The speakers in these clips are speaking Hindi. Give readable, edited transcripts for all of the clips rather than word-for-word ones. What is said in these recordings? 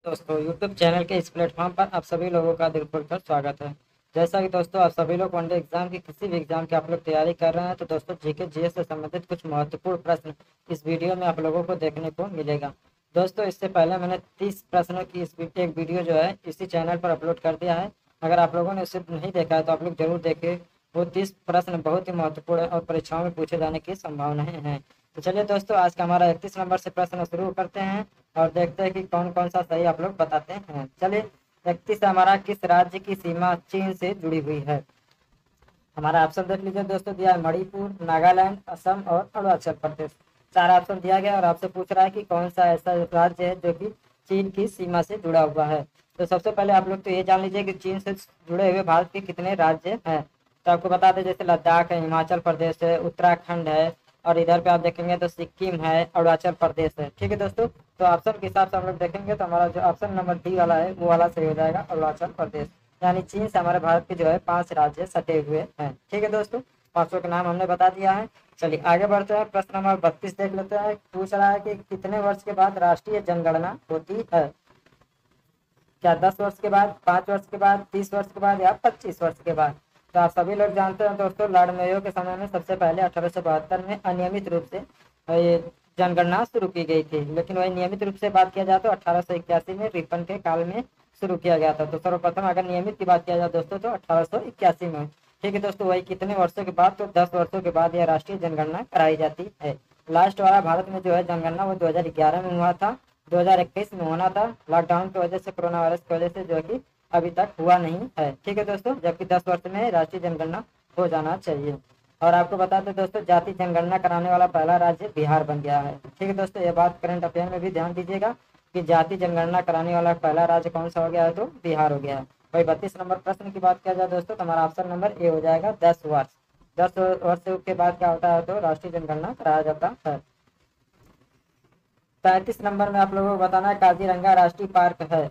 दोस्तों यूट्यूब चैनल के इस प्लेटफॉर्म पर आप सभी लोगों का दिल खोलकर स्वागत है। जैसा कि दोस्तों आप सभी लोग वनडे एग्जाम की किसी भी एग्जाम की आप लोग तैयारी कर रहे हैं, तो दोस्तों जीके जीएस से संबंधित कुछ महत्वपूर्ण प्रश्न इस वीडियो में आप लोगों को देखने को मिलेगा। दोस्तों इससे पहले मैंने 30 प्रश्नों की एक वीडियो जो है इसी चैनल पर अपलोड कर दिया है। अगर आप लोगों ने उसे नहीं देखा है तो आप लोग जरूर देखें। वो 30 प्रश्न बहुत ही महत्वपूर्ण है और परीक्षाओं में पूछे जाने की संभावनाएं हैं। तो चलिए दोस्तों, आज का हमारा 31 नंबर से प्रश्न शुरू करते हैं और देखते हैं कि कौन कौन सा सही आप लोग बताते हैं। चलिए, 31 हमारा, किस राज्य की सीमा चीन से जुड़ी हुई है? हमारा ऑप्शन देख लीजिए दोस्तों, दिया है मणिपुर, नागालैंड, असम और अरुणाचल प्रदेश। चार ऑप्शन दिया गया और आपसे पूछ रहा है कि कौन सा ऐसा राज्य है जो कि चीन की सीमा से जुड़ा हुआ है। तो सबसे पहले आप लोग तो ये जान लीजिए कि चीन से जुड़े हुए भारत के कितने राज्य हैं। तो आपको बता दें, जैसे लद्दाख है, हिमाचल प्रदेश है, उत्तराखंड है, और इधर पे आप देखेंगे तो सिक्किम है, अरुणाचल प्रदेश है। ठीक है दोस्तों, तो ऑप्शन के हिसाब से हम लोग देखेंगे तो हमारा जो ऑप्शन नंबर डी वाला है वो वाला सही हो जाएगा, अरुणाचल प्रदेश। यानी चीन से हमारे भारत के जो है 5 राज्य सटे हुए हैं। ठीक है दोस्तों, पांचों के नाम हमने बता दिया है। चलिए आगे बढ़ते हैं, प्रश्न नंबर 32 देख लेते हैं। पूछ रहा है कि कितने वर्ष के बाद राष्ट्रीय जनगणना होती है? क्या 10 वर्ष के बाद, 5 वर्ष के बाद, 30 वर्ष के बाद या 25 वर्ष के बाद? तो आप सभी लोग जानते हैं दोस्तों, लॉर्ड मेयो के समय में सबसे पहले 1872 में अनियमित रूप से ये जनगणना शुरू की गई थी। लेकिन वही नियमित रूप से बात किया जाए तो 1881 में रिपन के काल में शुरू किया गया था। तो सर्वप्रथम अगर नियमित की बात किया जाए दोस्तों तो 1881 में। ठीक है दोस्तों, वही कितने वर्षों के बाद? तो 10 वर्षों के बाद यह राष्ट्रीय जनगणना कराई जाती है। लास्ट वाला भारत में जो है जनगणना वो 2011 में हुआ था। 2021 में होना था, लॉकडाउन की वजह से, कोरोना वायरस की वजह से जो है कि अभी तक हुआ नहीं है। ठीक है दोस्तों, जबकि 10 वर्ष में राष्ट्रीय जनगणना हो जाना चाहिए। और आपको बताते दोस्तों, जाति जनगणना कराने वाला पहला राज्य बिहार बन गया है। ठीक है दोस्तों, ये बात करंट अफेयर में भी ध्यान दीजिएगा कि जाति जनगणना कराने वाला पहला राज्य कौन सा हो गया है, तो बिहार हो गया है। वही 32 नंबर प्रश्न की बात किया जाए दोस्तों, तो हमारा ऑप्शन नंबर ए हो जाएगा, 10 वर्ष। 10 वर्ष के बाद क्या होता है, तो राष्ट्रीय जनगणना कराया जाता है। 35 नंबर में आप लोगों को बताना है, काजीरंगा राष्ट्रीय पार्क है।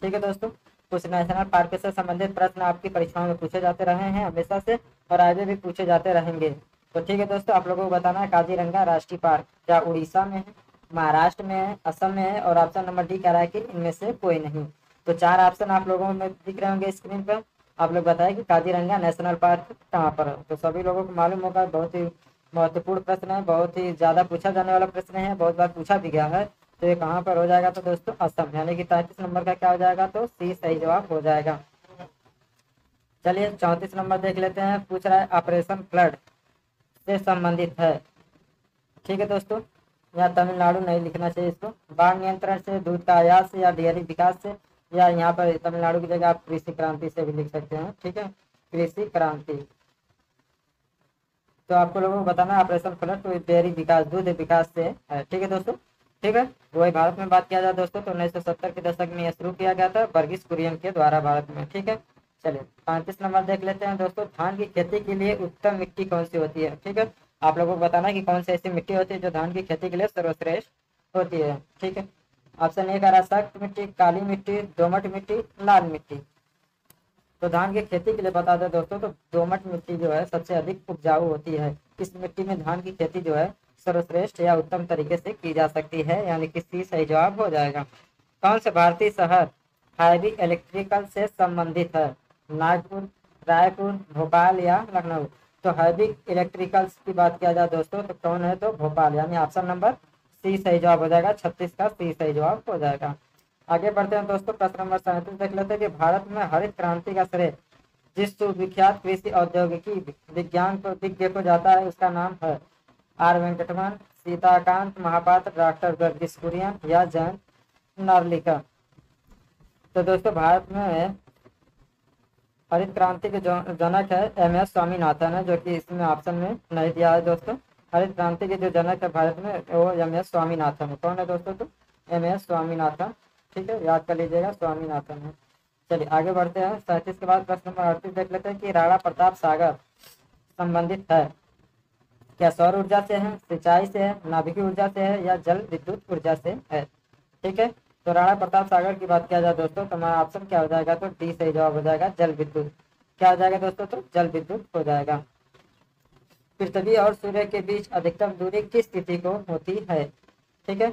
ठीक है दोस्तों, कुछ नेशनल पार्क से संबंधित प्रश्न आपकी परीक्षाओं में पूछे जाते रहे हैं हमेशा से, और आगे भी पूछे जाते रहेंगे। तो ठीक है दोस्तों, आप लोगों को बताना है, काजीरंगा राष्ट्रीय पार्क क्या उड़ीसा में है, महाराष्ट्र में है, असम में है, और ऑप्शन नंबर डी कह रहा है कि इनमें से कोई नहीं। तो चार ऑप्शन आप लोगों में दिख रहे होंगे स्क्रीन पर। आप लोग बताएं कि काजीरंगा नेशनल पार्क कहाँ पर है। तो सभी लोगों को मालूम होगा, बहुत ही महत्वपूर्ण प्रश्न है, बहुत ही ज्यादा पूछा जाने वाला प्रश्न है, बहुत बार पूछा भी गया है। तो ये कहाँ पर हो जाएगा, तो दोस्तों असम, यानी कि 33 नंबर का क्या हो जाएगा, तो सी सही जवाब हो जाएगा। चलिए 34 नंबर देख लेते हैं। पूछ रहा है ऑपरेशन फ्लड से संबंधित है। ठीक है दोस्तों, यहाँ तमिलनाडु नहीं लिखना चाहिए इसको। बाढ़ नियंत्रण से, दूध का आयात से, या डेयरी विकास से, या यहाँ पर तमिलनाडु की जगह आप कृषि क्रांति से भी लिख सकते हैं। ठीक है, कृषि क्रांति। तो आपको लोगों को बताना है ऑपरेशन फ्लड तो डेयरी विकास, दूध विकास से है। ठीक है दोस्तों, ठीक है। वही भारत में बात किया जाए दोस्तों, तो 1970 के दशक में यह शुरू किया गया था वर्गीस कुरियन के द्वारा भारत में। ठीक है, चलिए 35 नंबर देख लेते हैं दोस्तों। धान की खेती के लिए उत्तम मिट्टी कौन सी होती है? ठीक है, आप लोगों को बताना है कि कौन सी ऐसी मिट्टी होती है जो धान की खेती के लिए सर्वश्रेष्ठ होती है। ठीक है, ऑप्शन ए कह रहा है सख्त मिट्टी, काली मिट्टी, दोमट मिट्टी, लाल मिट्टी। तो धान की खेती के लिए बता दें दोस्तों, तो दोमट मिट्टी जो है सबसे अधिक उपजाऊ होती है। इस मिट्टी में धान की खेती जो है सर्वश्रेष्ठ या उत्तम तरीके से की जा सकती है, यानी कि सी सही जवाब हो जाएगा। कौन से भारतीय शहर हैवी इलेक्ट्रिकल से संबंधित है? नागपुर, रायपुर, भोपाल या लखनऊ? तो हैवी इलेक्ट्रिकल्स की बात किया जाए दोस्तों, तो कौन है, तो भोपाल, यानी ऑप्शन नंबर सी सही जवाब हो जाएगा। 36 का सी सही जवाब हो जाएगा। आगे बढ़ते हैं दोस्तों, प्रश्न नंबर 37 देख लेते हैं कि भारत में हरित क्रांति का श्रेय जिस सुविख्यात कृषि औद्योगिकी विज्ञान को दिग्गज को जाता है, उसका नाम है आर वेंकटरमन, सीताकांत महापात्र, डॉक्टर जगदीश कुरियन या जैन नार्लिकर? तो दोस्तों भारत में हरित क्रांति के जनक है एम एस स्वामीनाथन है, जो कि इसमें ऑप्शन में नहीं दिया है दोस्तों। हरित क्रांति के जो जनक है भारत में वो एम एस स्वामीनाथन है। कौन है दोस्तों, तो एम एस स्वामीनाथन। ठीक है, याद कर लीजिएगा, स्वामीनाथन है। चलिए आगे बढ़ते हैं। 37 के बाद प्रश्न नंबर 38 देख लेते हैं कि राणा प्रताप सागर संबंधित है। क्या सौर ऊर्जा से है, सिंचाई से है, नाभिकीय ऊर्जा से है, या जल विद्युत ऊर्जा से है? ठीक है, तो राणा प्रताप सागर की बात किया जाए दोस्तों, तो हमारा ऑप्शन क्या हो जाएगा, तो डी सही जवाब हो जाएगा, जल विद्युत। क्या हो जाएगा दोस्तों, तो जल विद्युत हो जाएगा। पृथ्वी और सूर्य के बीच अधिकतम दूरी किस तिथि को होती है? ठीक है,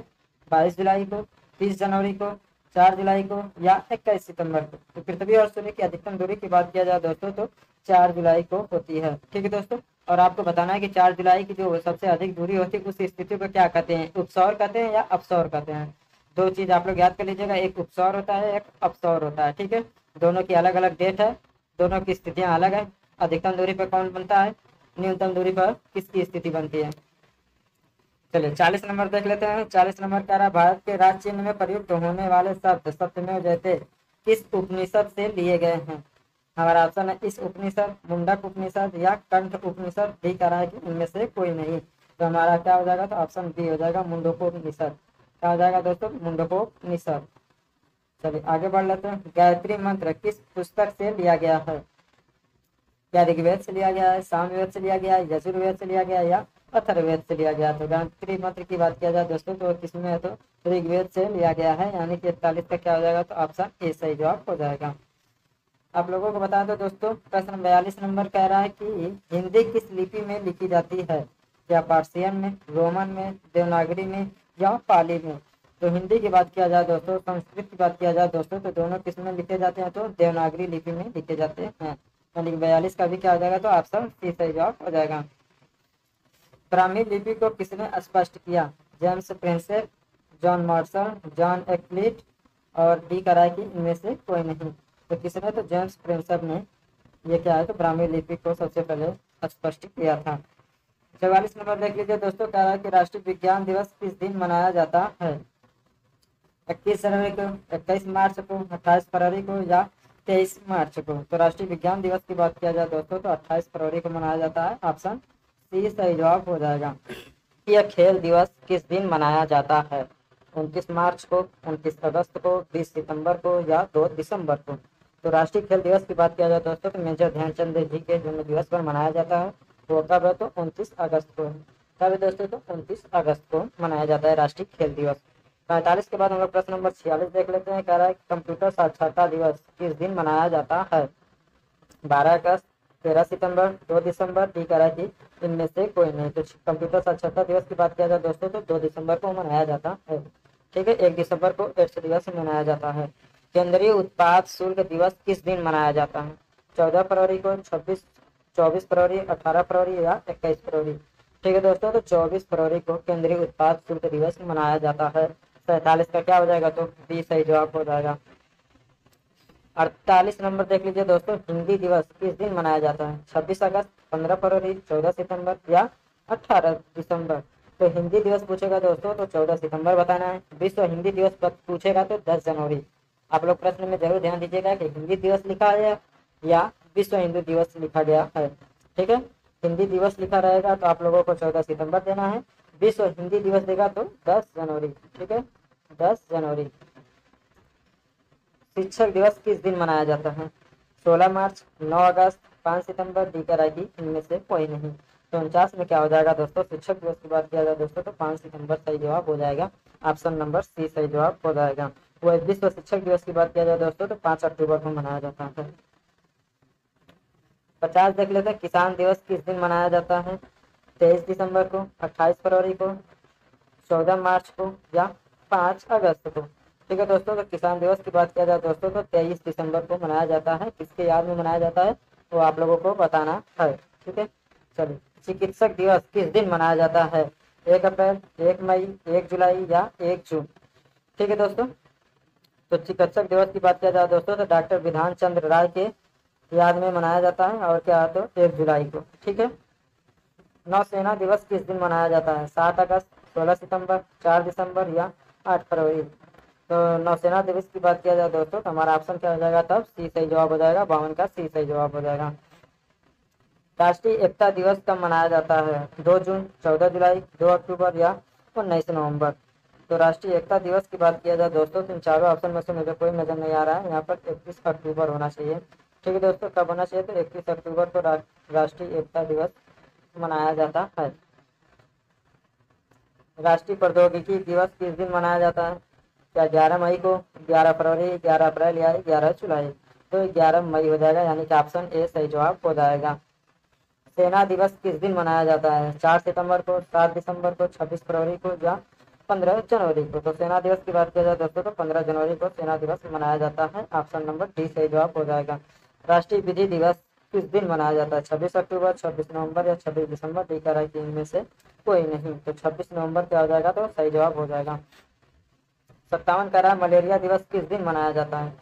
22 जुलाई को, 30 जनवरी को, 4 जुलाई को या 21 सितंबर को। तो पृथ्वी और सूर्य की अधिकतम दूरी की बात किया जाए दोस्तों तो 4 जुलाई को होती है। ठीक है दोस्तों, और आपको बताना है कि 4 जुलाई की जो सबसे अधिक दूरी होती है उस स्थिति को क्या कहते हैं, उपसौर कहते हैं या अपसौर कहते हैं। दो चीज आप लोग याद कर लीजिएगा, एक उपसौर होता है, एक अपसौर होता है। ठीक है, दोनों की अलग अलग डेट है, दोनों की स्थितियां अलग है। अधिकतम दूरी पर कौन बनता है, न्यूनतम दूरी पर किसकी स्थिति बनती है। चलिए 40 नंबर देख लेते हैं। 40 नंबर कह रहा है भारत के राज्य चिन्ह में प्रयुक्त होने वाले शब्द सत्यमेव जयते किस उपनिषद से लिए गए हैं। हमारा ऑप्शन है इस उपनिषद, मुंडक उपनिषद या कंठ उपनिषद। डी कह रहा है कि इनमें से कोई नहीं। तो हमारा क्या हो जाएगा, तो ऑप्शन बी हो जाएगा, मुंडकोपनिषद। क्या हो जाएगा दोस्तों, मुंडकोपनिषद। चलिए आगे बढ़ लेते हैं। गायत्री मंत्र किस पुस्तक से लिया गया है। क्या ऋग्वेद से लिया गया है, सामवेद से लिया गया है, यजुर्वेद से लिया गया है या अथर्ववेद से लिया गया। तो गायत्री मंत्र की बात किया जाए दोस्तों तो किसमें है, तो ऋग्वेद से लिया गया है, यानी कि 41 का क्या हो जाएगा, तो ऑप्शन ए सही जवाब हो जाएगा। आप लोगों को बता दो दोस्तों, प्रश्न 42 नंबर कह रहा है कि हिंदी किस लिपि में लिखी जाती है। क्या पार्सियन में, रोमन में, देवनागरी में या पाली में। तो हिंदी की बात किया जाए दोस्तों, संस्कृत की बात किया जाए दोस्तों तो दोनों किस में लिखे जाते हैं, तो देवनागरी लिपि में लिखे जाते हैं। यानी कि 42 का भी क्या हो जाएगा, तो ऑप्शन सी सही जवाब हो जाएगा। ब्राह्मी लिपि को किसने स्पष्ट किया। James Prinsep, John Marshall, John एक्लिट और डी करा है कि इनमें से कोई नहीं। तो किसने, तो जेम्स प्रिंसेप ने ये क्या है, तो ब्राह्मी लिपि को सबसे पहले स्पष्ट किया था। 44 नंबर देख लीजिए दोस्तों, कह रहा है कि राष्ट्रीय विज्ञान दिवस किस दिन मनाया जाता है। 21 जनवरी को, 21 मार्च को, 28 फरवरी को या 23 मार्च को। तो राष्ट्रीय विज्ञान दिवस की बात किया जाए दोस्तों तो 28 फरवरी को मनाया जाता है। ऑप्शन सी सही जवाब हो जाएगा। यह खेल दिवस किस दिन मनाया जाता है। 29 मार्च को, 29 अगस्त को, 20 सितंबर को या 2 दिसंबर को। तो राष्ट्रीय खेल दिवस की बात किया जाए दोस्तों तो मेजर ध्यानचंद जी के जन्म दिवस पर मनाया जाता है। वो कब है, तो 29 अगस्त को। कब है दोस्तों, तो 29 अगस्त को मनाया जाता है राष्ट्रीय खेल दिवस। 45 के बाद हम लोग प्रश्न नंबर 46 देख लेते हैं। कह रहा है कंप्यूटर साक्षरता दिवस किस दिन मनाया जाता है। 12 अगस्त, 13 सितंबर, 2 दिसंबर। डी कह रहा है कि इनमें से कोई नहीं। तो कंप्यूटर साक्षरता दिवस की बात किया जाए दोस्तों तो 2 दिसंबर को मनाया जाता है। ठीक है, 1 दिसंबर को एड्स दिवस मनाया जाता है। केंद्रीय उत्पाद शुल्क दिवस किस दिन मनाया जाता है। 14 फरवरी को, 24 फरवरी, 18 फरवरी या 21 फरवरी। ठीक है दोस्तों, तो 24 फरवरी को केंद्रीय उत्पाद शुल्क दिवस मनाया जाता है। 47 का क्या हो जाएगा, तो बी सही जवाब हो जाएगा। 48 नंबर देख लीजिए दोस्तों, हिंदी दिवस किस दिन मनाया जाता है। 26 अगस्त, 15 फरवरी, 14 सितंबर या 18 दिसंबर। तो हिंदी दिवस पूछेगा दोस्तों तो 14 सितंबर बताना है। विश्व हिंदी दिवस पूछेगा तो 10 जनवरी। आप लोग प्रश्न में जरूर ध्यान दीजिएगा कि हिंदी दिवस लिखा है या विश्व हिंदी दिवस लिखा गया है। ठीक है, हिंदी दिवस लिखा रहेगा तो आप लोगों को 14 सितंबर देना है। विश्व हिंदी दिवस देगा तो 10 जनवरी। ठीक है, 10 जनवरी। शिक्षक दिवस किस दिन मनाया जाता है। 16 मार्च, 9 अगस्त, 5 सितंबर। डी कह रहा है कि इनमें से कोई नहीं। तो 49 में क्या हो जाएगा दोस्तों, शिक्षक दिवस की बात किया जाए दोस्तों तो 5 सितंबर सही जवाब हो जाएगा। ऑप्शन नंबर सी सही जवाब हो जाएगा। वह विश्व शिक्षक दिवस की बात किया जाए दोस्तों तो 5 अक्टूबर को मनाया जाता है। 50 देख लेते हैं, किसान दिवस किस दिन मनाया जाता है। 23 दिसंबर को, 28 फरवरी को, 14 मार्च को या 5 अगस्त को। ठीक है दोस्तों, तो किसान दिवस की बात किया जाए दोस्तों तो 23 दिसंबर को मनाया जाता है। किसके याद में मनाया जाता है वो आप लोगों को बताना है। ठीक है, चलिए चिकित्सक दिवस किस दिन मनाया जाता है। 1 अप्रैल, 1 मई, 1 जुलाई या 1 जून। ठीक है दोस्तों, तो चिकित्सक दिवस की बात किया जाए दोस्तों तो डॉक्टर विधान चंद्र राय के याद में मनाया जाता है और क्या है तो 1 जुलाई को। ठीक है, नौसेना दिवस किस दिन मनाया जाता है। 7 अगस्त, 16 सितंबर, 4 दिसंबर या 8 फरवरी। तो नौसेना दिवस की बात किया जाए दोस्तों तो हमारा ऑप्शन क्या हो जाएगा, तब सी सही जवाब हो जाएगा। 52 का सी सही जवाब हो जाएगा। राष्ट्रीय एकता दिवस कब मनाया जाता है। 2 जून, 14 जुलाई, 2 अक्टूबर या 19 नवंबर। तो राष्ट्रीय एकता दिवस की बात किया जाए दोस्तों तो इन चारों ऑप्शन में से मुझे कोई नजर नहीं आ रहा है। यहाँ पर 31 अक्टूबर होना चाहिए। ठीक है दोस्तों, कब होना चाहिए, तो 31 अक्टूबर को राष्ट्रीय एकता दिवस मनाया जाता है। राष्ट्रीय प्रौद्योगिकी दिवस किस दिन मनाया जाता है। क्या 11 मई को, 11 फरवरी, 11 अप्रैल या 11 जुलाई। तो 11 मई हो जाएगा, यानी कि ऑप्शन ए सही जवाब हो जाएगा। सेना दिवस किस दिन मनाया जाता है। 4 सितंबर को, 7 दिसंबर को, 26 फरवरी को या 15 जनवरी को। तो सेना दिवस की बात किया जाए दोस्तों तो 15 जनवरी को सेना दिवस मनाया जाता है। ऑप्शन नंबर डी सही जवाब हो जाएगा। राष्ट्रीय विधि दिवस किस दिन मनाया जाता है? 26 अक्टूबर, 26 नवंबर या 26 दिसंबर? डी कह रहा है कि इनमें से कोई नहीं। तो 26 नवंबर क्या हो जाएगा? तो सही जवाब हो जाएगा। 57 कह रहा है मलेरिया दिवस किस दिन मनाया जाता है?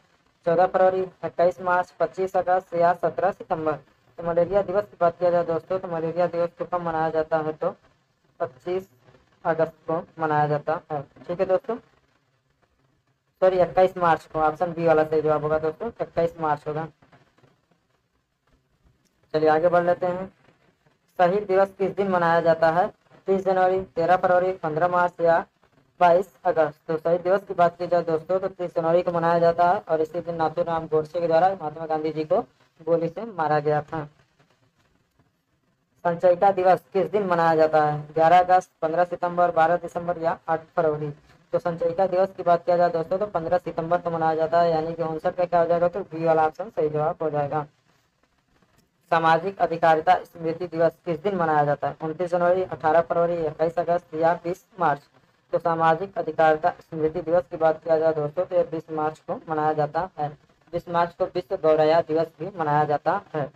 14 फरवरी, 28 मार्च, 25 अगस्त या 17 सितंबर? तो मलेरिया दिवस की बात किया जाए दोस्तों तो मलेरिया दिवस को कब मनाया जाता है? तो 25 अगस्त को मनाया जाता है। ठीक है दोस्तों, सॉरी 21 मार्च को। ऑप्शन बी वाला सही जवाब होगा दोस्तों, 21 मार्च होगा। चलिए आगे बढ़ लेते हैं। शहीद दिवस किस दिन मनाया जाता है? 30 जनवरी, 13 फरवरी, 15 मार्च या 22 अगस्त? तो शहीद दिवस की बात की जाए दोस्तों तो 30 जनवरी को मनाया जाता है और इसी दिन नाथूराम गोडसे के द्वारा महात्मा गांधी जी को गोली से मारा गया था। संचयिका दिवस किस दिन मनाया जाता है? 11 अगस्त, 15 सितंबर, 12 दिसंबर या 8 फरवरी? तो संचयिका दिवस की बात किया जाए दोस्तों तो 15 सितंबर को मनाया जाता है, यानी कि 59 का क्या हो जाएगा? तो बी वाला ऑप्शन सही जवाब हो जाएगा। सामाजिक अधिकारिता स्मृति दिवस किस दिन मनाया जाता है? 29 जनवरी, 18 फरवरी, 21 अगस्त या 20 मार्च? तो सामाजिक अधिकारिता स्मृति दिवस की बात किया जाए दोस्तों तो 20 मार्च को मनाया जाता है। 20 मार्च को विश्व गौरैया दिवस भी मनाया जाता है।